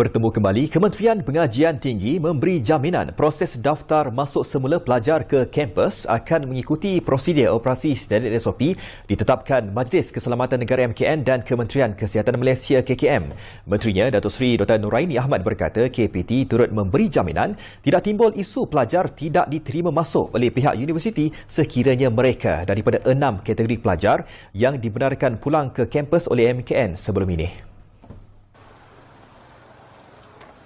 Bertemu kembali, Kementerian Pengajian Tinggi memberi jaminan proses daftar masuk semula pelajar ke kampus akan mengikuti prosedur operasi standard SOP ditetapkan Majlis Keselamatan Negara MKN dan Kementerian Kesihatan Malaysia KKM. Menterinya Datuk Seri Dr. Noraini Ahmad berkata KPT turut memberi jaminan tidak timbul isu pelajar tidak diterima masuk oleh pihak universiti sekiranya mereka daripada 6 kategori pelajar yang dibenarkan pulang ke kampus oleh MKN sebelum ini.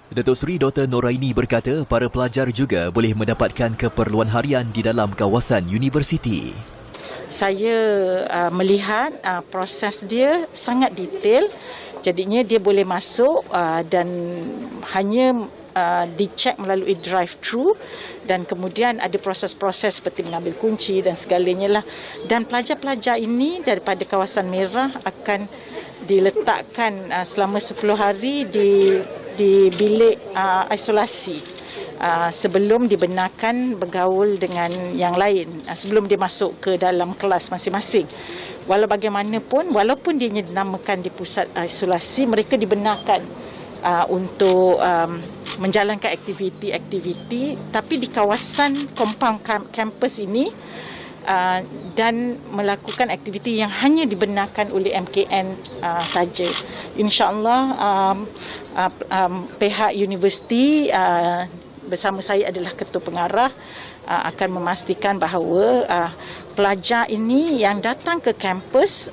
Datuk Seri Dr. Noraini berkata para pelajar juga boleh mendapatkan keperluan harian di dalam kawasan universiti. Saya melihat proses dia sangat detail, jadinya dia boleh masuk dan hanya dicek melalui drive-thru dan kemudian ada proses-proses seperti mengambil kunci dan segalanya lah. Dan pelajar-pelajar ini daripada kawasan merah akan diletakkan selama 10 hari di bilik isolasi sebelum dibenarkan bergaul dengan yang lain, sebelum dia masuk ke dalam kelas masing-masing. Walau bagaimanapun, walaupun dia dinamakan di pusat isolasi, mereka dibenarkan untuk menjalankan aktiviti-aktiviti, tapi di kawasan kompaun kampus ini dan melakukan aktiviti yang hanya dibenarkan oleh MKN saja. InsyaAllah pihak universiti bersama saya adalah ketua pengarah akan memastikan bahawa pelajar ini yang datang ke kampus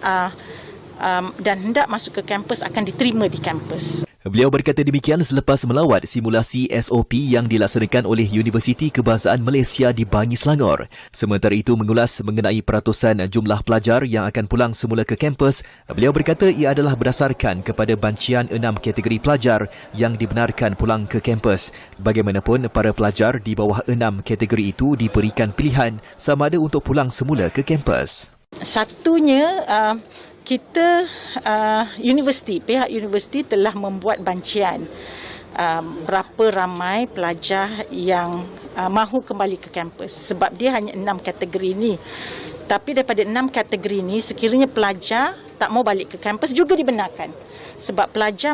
dan hendak masuk ke kampus akan diterima di kampus. Beliau berkata demikian selepas melawat simulasi SOP yang dilaksanakan oleh Universiti Kebahasaan Malaysia di Bangi Selangor. Sementara itu mengulas mengenai peratusan jumlah pelajar yang akan pulang semula ke kampus, beliau berkata ia adalah berdasarkan kepada bancian 6 kategori pelajar yang dibenarkan pulang ke kampus. Bagaimanapun para pelajar di bawah 6 kategori itu diberikan pilihan sama ada untuk pulang semula ke kampus. Satunya kita pihak universiti telah membuat bancian berapa ramai pelajar yang mahu kembali ke kampus sebab dia hanya 6 kategori ini. Tapi daripada 6 kategori ini sekiranya pelajar tak mau balik ke kampus juga dibenarkan sebab pelajar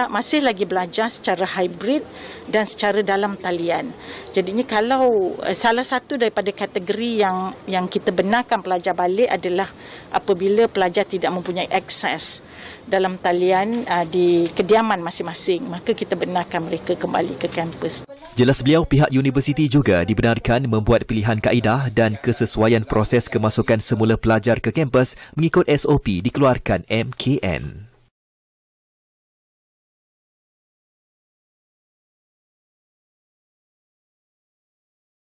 masih lagi belajar secara hybrid dan secara dalam talian. Jadinya kalau salah satu daripada kategori yang kita benarkan pelajar balik adalah apabila pelajar tidak mempunyai akses dalam talian di kediaman masing-masing, maka kita benarkan mereka kembali ke kampus. Jelas beliau, pihak universiti juga dibenarkan membuat pilihan kaedah dan kesesuaian proses kemasukan semula pelajar ke kampus mengikut SOP dikeluarkan MKN.